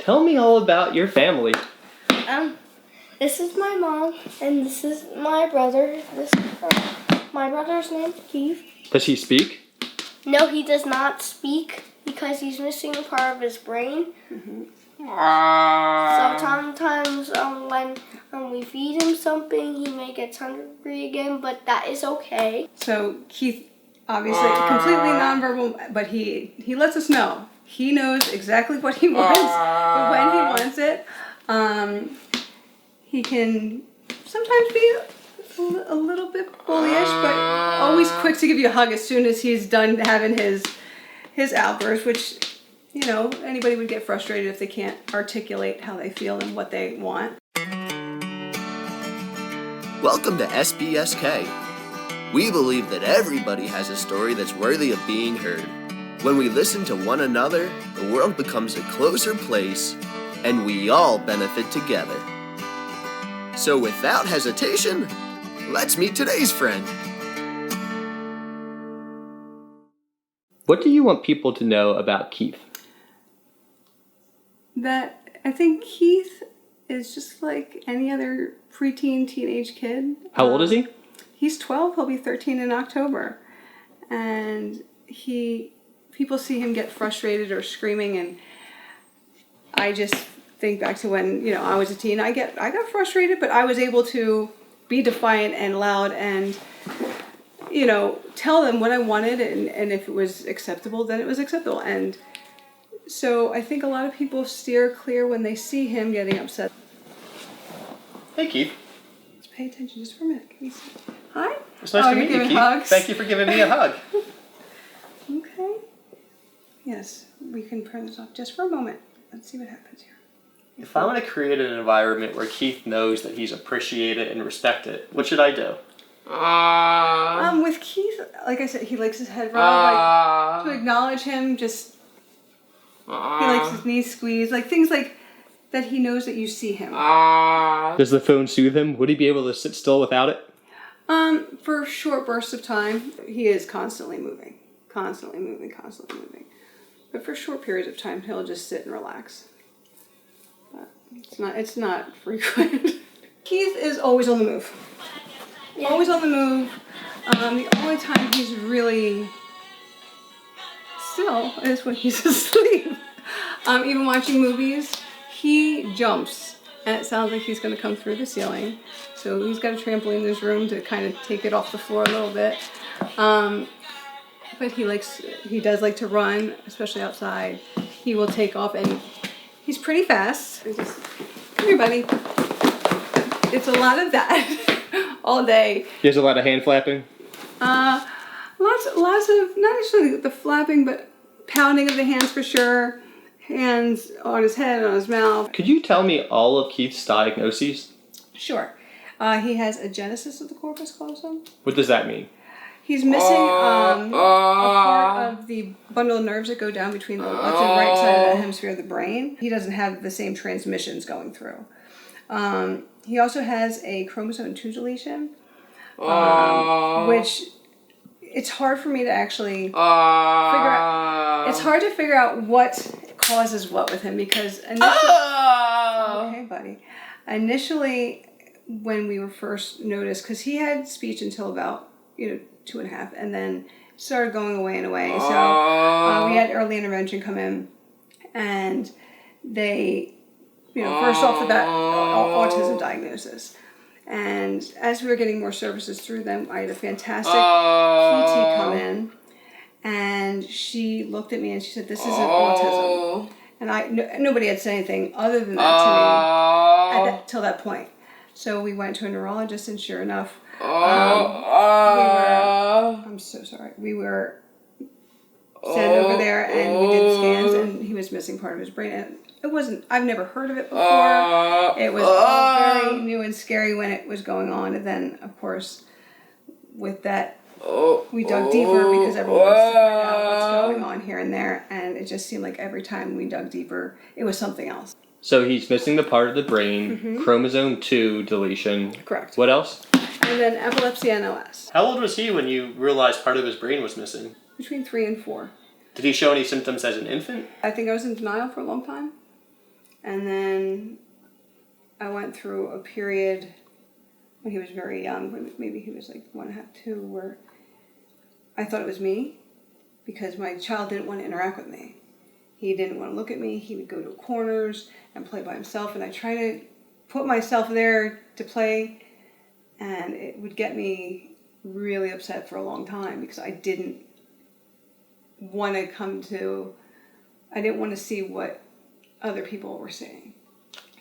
tell me all about your family. This is my mom, and this is my brother. My brother's name is Keith. Does he speak? No, he does not speak because he's missing a part of his brain. Mm-hmm. So sometimes when we feed him something, he may get hungry again, but that is okay. So Keith, obviously completely nonverbal, but he lets us know. He knows exactly what he wants, but when he wants it. He can sometimes be a little bit bullyish, but always quick to give you a hug as soon as he's done having his outburst, which, you know, anybody would get frustrated if they can't articulate how they feel and what they want. Welcome to SBSK. We believe that everybody has a story that's worthy of being heard. When we listen to one another, the world becomes a closer place, and we all benefit together. So without hesitation, let's meet today's friend. What do you want people to know about Keith? That I think Keith is just like any other preteen, teenage kid. How old is he? He's 12. He'll be 13 in October. And people see him get frustrated or screaming, and I just think back to when, you know, I was a teen. I got frustrated, but I was able to be defiant and loud and, you know, tell them what I wanted, and if it was acceptable, then it was acceptable. And so I think a lot of people steer clear when they see him getting upset. Hey, Keith. Let's pay attention just for a minute. Can you see? Hi. It's nice to meet you, Keith. Hugs? Thank you for giving me a hug. Okay. Yes, we can turn this off just for a moment. Let's see what happens here. If I want to create an environment where Keith knows that he's appreciated and respected, what should I do? With Keith, like I said, he likes his head rubbed. Like, to acknowledge him, just he likes his knees squeezed, like things like that. He knows that you see him. Does the phone soothe him? Would he be able to sit still without it? For short bursts of time, he is constantly moving. But for short periods of time, he'll just sit and relax. But it's not frequent. Keith is always on the move. Yeah. Always on the move. The only time he's really still is when he's asleep. Even watching movies, he jumps, and it sounds like he's going to come through the ceiling. So he's got a trampoline in his room to kind of take it off the floor a little bit. But he does like to run, especially outside. He will take off, and he's pretty fast. Come here, buddy. It's a lot of that all day. He has a lot of hand flapping? Lots of, not actually the flapping, but pounding of the hands for sure. Hands on his head, on his mouth. Could you tell me all of Keith's diagnoses? Sure. He has agenesis of the corpus callosum. What does that mean? He's missing a part of the bundle of nerves that go down between the left and right side of the hemisphere of the brain. He doesn't have the same transmissions going through. He also has a chromosome 2 deletion, which it's hard for me to actually figure out. It's hard to figure out what causes what with him because okay, buddy. Initially, when we were first noticed, because he had speech until about 2.5, and then started going away and away. So we had early intervention come in, and they, first off the bat, autism diagnosis. And as we were getting more services through them, I had a fantastic PT come in, and she looked at me and she said, "This isn't autism." And nobody had said anything other than that to me till that point. So we went to a neurologist, and sure enough, I'm so sorry. We were sent over there, and we did scans, and he was missing part of his brain. And it wasn't, I've never heard of it before. It was all very new and scary when it was going on. And then, of course, with that, we dug deeper because everyone wants to find out what's going on here and there. And it just seemed like every time we dug deeper, it was something else. So he's missing the part of the brain, chromosome 2 deletion. Correct. What else? And then epilepsy and OS. How old was he when you realized part of his brain was missing? Between 3 and 4. Did he show any symptoms as an infant? I think I was in denial for a long time. And then I went through a period when he was very young, maybe he was like 1.5, 2, where I thought it was me because my child didn't want to interact with me. He didn't want to look at me. He would go to corners and play by himself, and I tried to put myself there to play, and it would get me really upset for a long time because I didn't want to see what other people were seeing.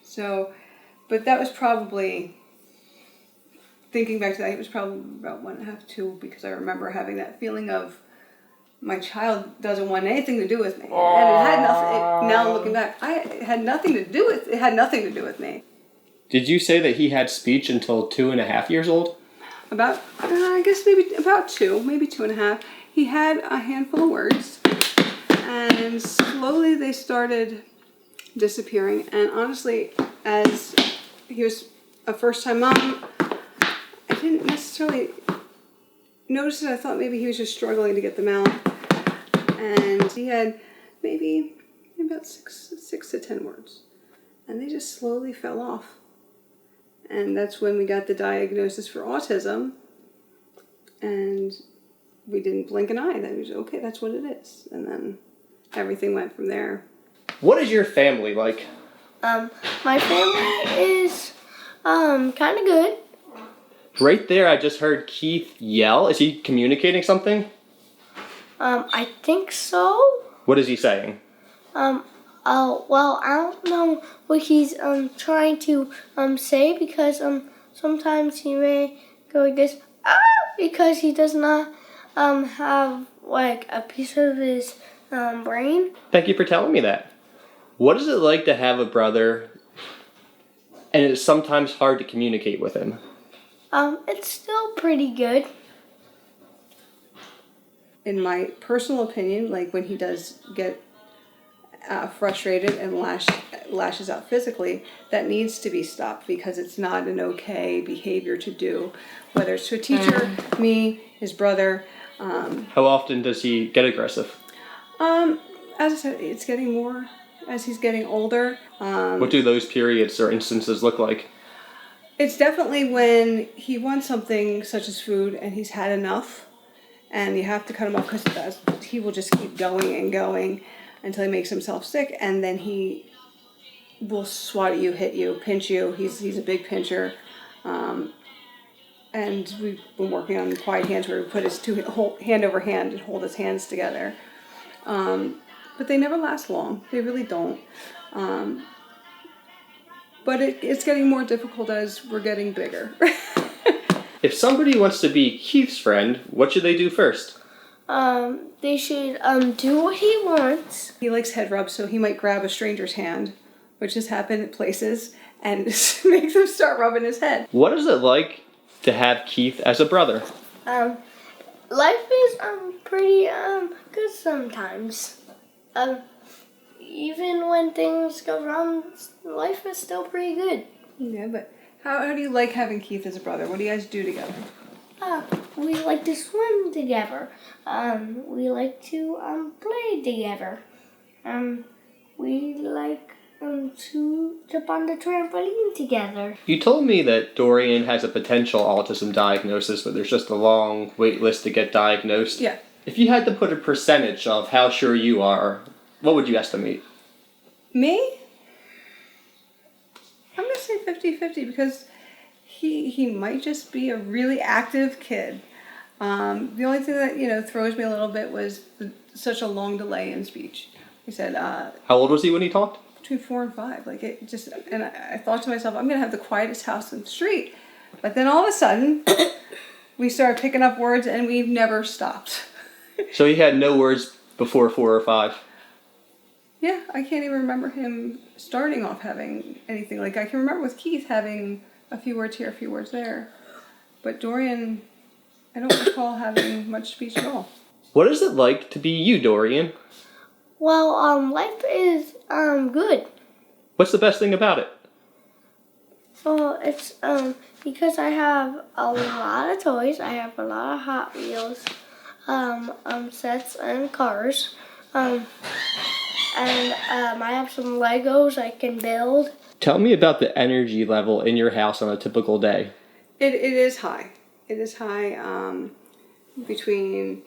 So, but that was probably, thinking back to that, it was probably about 1.5, 2, because I remember having that feeling of my child doesn't want anything to do with me. And it had nothing, now looking back, it had nothing to do with me. Did you say that he had speech until 2.5 years old? About, I guess maybe about 2, maybe 2.5. He had a handful of words, and slowly they started disappearing. And honestly, as he was a first-time mom, I didn't necessarily notice it. I thought maybe he was just struggling to get them out. And he had maybe about 6 to 10 words. And they just slowly fell off. And that's when we got the diagnosis for autism. And we didn't blink an eye. That was okay, that's what it is. And then everything went from there. What is your family like? My family is kind of good. Right there, I just heard Keith yell. Is he communicating something? I think so. What is he saying? Well, I don't know what he's trying to say, because sometimes he may go like this, because he does not have like a piece of his brain. Thank you for telling me that. What is it like to have a brother and it's sometimes hard to communicate with him? It's still pretty good. In my personal opinion, like when he does get frustrated and lashes out physically, that needs to be stopped, because it's not an okay behavior to do, whether it's to a teacher, me, his brother. How often does he get aggressive? As I said, it's getting more as he's getting older. What do those periods or instances look like? It's definitely when he wants something such as food and he's had enough, and you have to cut him off, because he will just keep going and going until he makes himself sick, and then he will swat at you, hit you, pinch you. He's a big pincher. And we've been working on quiet hands, where we put his hand over hand and hold his hands together. But they never last long. They really don't. But it's getting more difficult as we're getting bigger. If somebody wants to be Keith's friend, what should they do first? They should do what he wants. He likes head rubs, so he might grab a stranger's hand, which has happened at places, and make them start rubbing his head. What is it like to have Keith as a brother? Life is pretty good sometimes. Even when things go wrong, life is still pretty good. Yeah, but how do you like having Keith as a brother? What do you guys do together? We like to swim together. We like to play together. We like to jump on the trampoline together. You told me that Dorian has a potential autism diagnosis, but there's just a long wait list to get diagnosed. Yeah. If you had to put a percentage of how sure you are, what would you estimate? Me? I'm going to say 50-50, because he might just be a really active kid. The only thing that, throws me a little bit was such a long delay in speech. He said... How old was he when he talked? Between 4 and 5. And I thought to myself, I'm going to have the quietest house in the street. But then all of a sudden, we started picking up words, and we've never stopped. So he had no words before 4 or 5? Yeah, I can't even remember him starting off having anything. Like, I can remember with Keith having a few words here, a few words there. But Dorian, I don't recall having much speech at all. What is it like to be you, Dorian? Well, life is good. What's the best thing about it? Well, it's because I have a lot of toys. I have a lot of Hot Wheels sets and cars. I have some Legos I can build. Tell me about the energy level in your house on a typical day. It is high. It is high between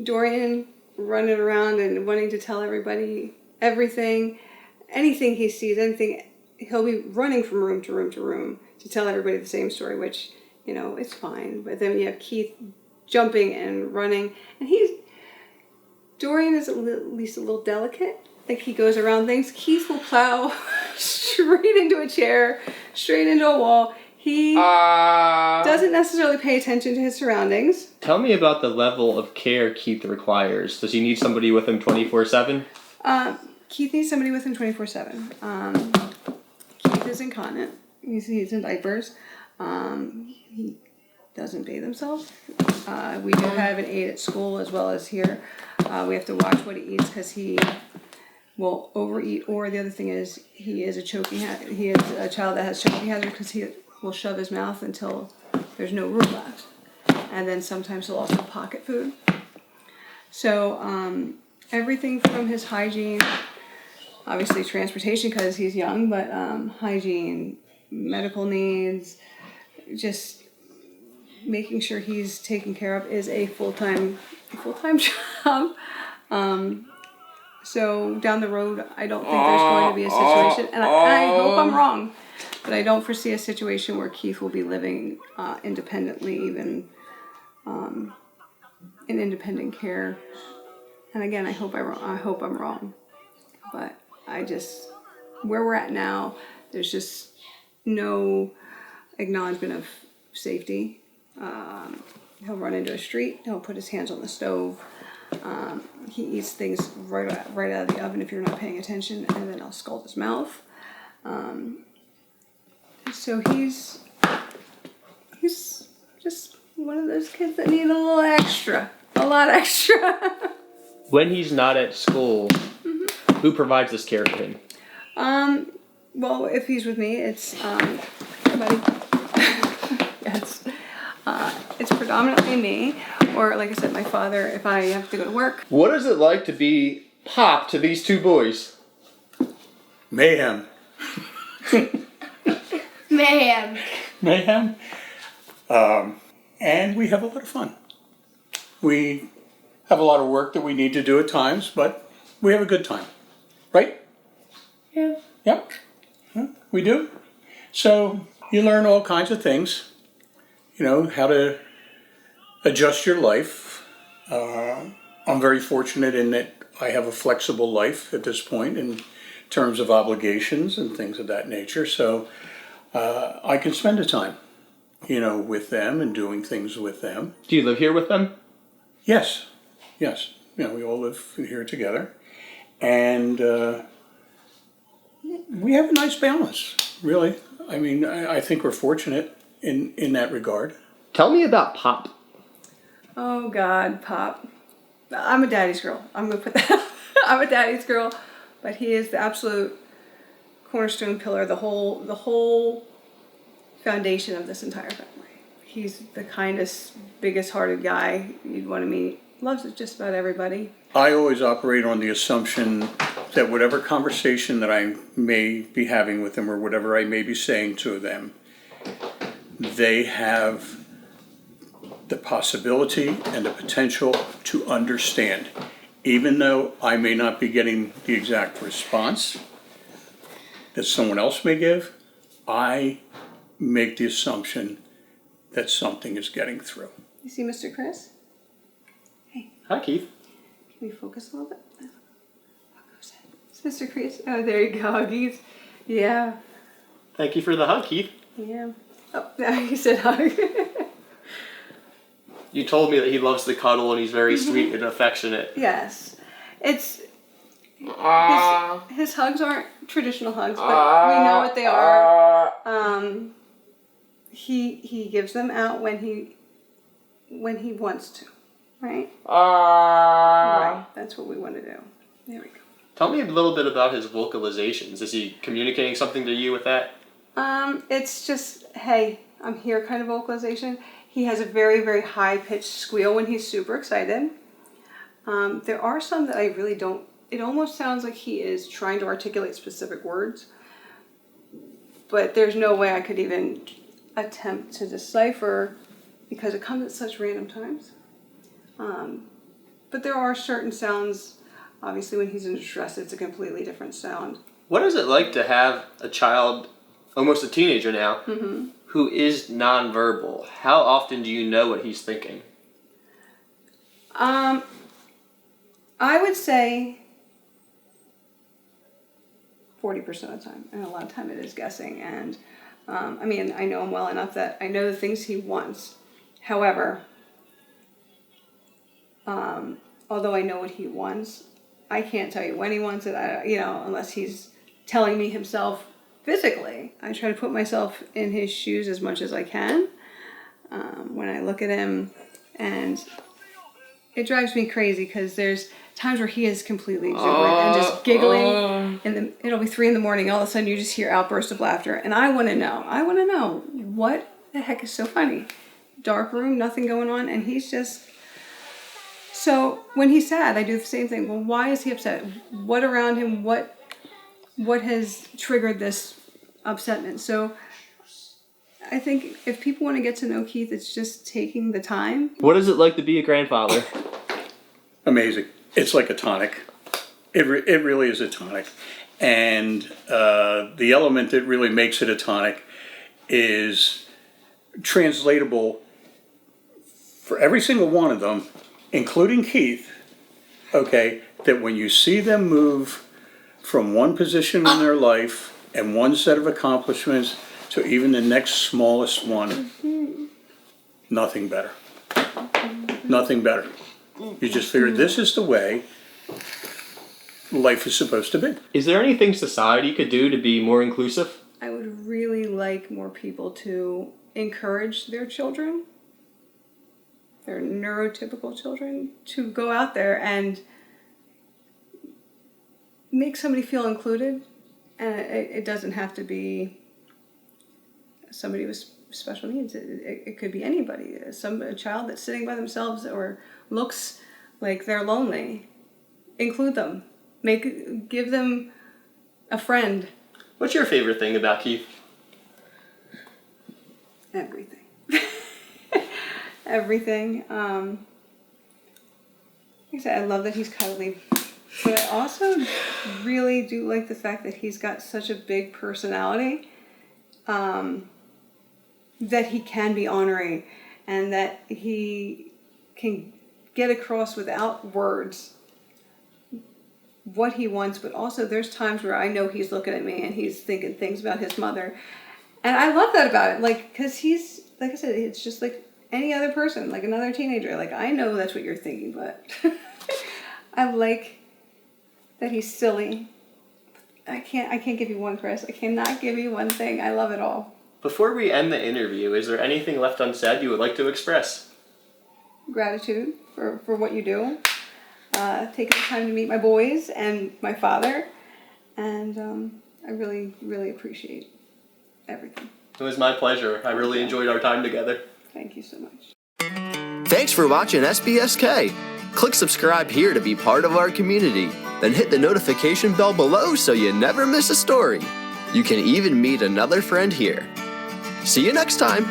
Dorian running around and wanting to tell everybody everything, anything he sees, anything. He'll be running from room to room to room to tell everybody the same story, which, it's fine. But then you have Keith jumping and running. And Dorian is at least a little delicate. Like, he goes around things. Keith will plow straight into a chair, straight into a wall. He doesn't necessarily pay attention to his surroundings. Tell me about the level of care Keith requires. Does he need somebody with him 24/7? Keith needs somebody with him 24/7. Keith is incontinent. He's in diapers. He doesn't bathe himself. We do have an aide at school as well as here. We have to watch what he eats because he will overeat. Or the other thing is, he is a child that has choking hazard because he will shove his mouth until there's no room left. And then sometimes he'll also pocket food. So everything from his hygiene, obviously transportation because he's young, but hygiene, medical needs, just making sure he's taken care of is a full-time job. So down the road, I don't think there's going to be a situation, and I hope I'm wrong, but I don't foresee a situation where Keith will be living independently, even in independent care. And again, I hope I'm wrong, but where we're at now, there's just no acknowledgement of safety. He'll run into a street. He'll put his hands on the stove. He eats things right out of the oven if you're not paying attention, and then I'll scald his mouth. So he's just one of those kids that need a lot extra. When he's not at school, who provides this care for him? Well, if he's with me, it's buddy. It's predominantly me, or like I said, my father if I have to go to work. What is it like to be pop to these two boys? Mayhem. Mayhem. And we have a lot of fun. We have a lot of work that we need to do at times, but we have a good time. Right? Yeah. Yep. We do. So you learn all kinds of things. How to adjust your life. I'm very fortunate in that I have a flexible life at this point in terms of obligations and things of that nature. So I can spend the time, with them and doing things with them. Do you live here with them? Yes. We all live here together. And we have a nice balance, really. I mean, I think we're fortunate in that regard. Tell me about Pop. Oh God, Pop. I'm a daddy's girl. I'm gonna put that. I'm a daddy's girl, but he is the absolute cornerstone pillar, the whole foundation of this entire family. He's the kindest, biggest hearted guy you'd want to meet. Loves just about everybody. I always operate on the assumption that whatever conversation that I may be having with them or whatever I may be saying to them, they have the possibility and the potential to understand. Even though I may not be getting the exact response that someone else may give, I make the assumption that something is getting through. You see Mr. Chris? Hey. Hi, Keith. Can we focus a little bit? It's Mr. Chris. Oh, there you go, Huggies. Yeah. Thank you for the hug, Keith. Yeah. Oh, now you said hug. You told me that he loves the cuddle and he's very sweet and affectionate. Yes. It's... His hugs aren't traditional hugs, but we know what they are. He gives them out when he wants to, right? Right. That's what we want to do. There we go. Tell me a little bit about his vocalizations. Is he communicating something to you with that? It's just, hey, I'm here kind of vocalization. He has a very, very high-pitched squeal when he's super excited. There are some that I really don't it almost sounds like he is trying to articulate specific words, but there's no way I could even attempt to decipher because it comes at such random times. But there are certain sounds, obviously when he's in distress, it's a completely different sound. What is it like to have a child, almost a teenager now, who is nonverbal? How often do you know what he's thinking? I would say 40% of the time, and a lot of time it is guessing. And I mean, I know him well enough that I know the things he wants. However, although I know what he wants, I can't tell you when he wants it. Unless he's telling me himself physically. I try to put myself in his shoes as much as I can when I look at him, and it drives me crazy because there's times where he is completely exuberant and just giggling. It'll be 3 a.m. All of a sudden you just hear outbursts of laughter, and I want to know what the heck is so funny. Dark room, nothing going on, and he's just. So when he's sad, I do the same thing. Well, why is he upset? What around him? What has triggered this upsetment? So I think if people want to get to know Keith, it's just taking the time. What is it like to be a grandfather? Amazing. It's like a tonic. It really is a tonic. And the element that really makes it a tonic is translatable for every single one of them, including Keith, okay, that when you see them move from one position in their life and one set of accomplishments to even the next smallest one, nothing better. Nothing better. You just figure this is the way life is supposed to be. Is there anything society could do to be more inclusive? I would really like more people to encourage their children, their neurotypical children, to go out there and make somebody feel included. And it doesn't have to be somebody with special needs. It could be anybody. A child that's sitting by themselves or looks like they're lonely. Include them. Give them a friend. What's your favorite thing about Keith? Everything. Everything. Like I said, I love that he's cuddly. But I also really do like the fact that he's got such a big personality, that he can be honoring and that he can get across without words what he wants. But also there's times where I know he's looking at me and he's thinking things about his mother. And I love that about it, like, because he's, like I said, it's just like any other person, like another teenager. Like, I know that's what you're thinking, but I like that he's silly. I can't give you one, Chris. I cannot give you one thing. I love it all. Before we end the interview, is there anything left unsaid you would like to express? Gratitude for what you do. Taking the time to meet my boys and my father. And I really, really appreciate everything. It was my pleasure. I really enjoyed our time together. Thank you so much. Thanks for watching SBSK. Click subscribe here to be part of our community. Then hit the notification bell below so you never miss a story. You can even meet another friend here. See you next time.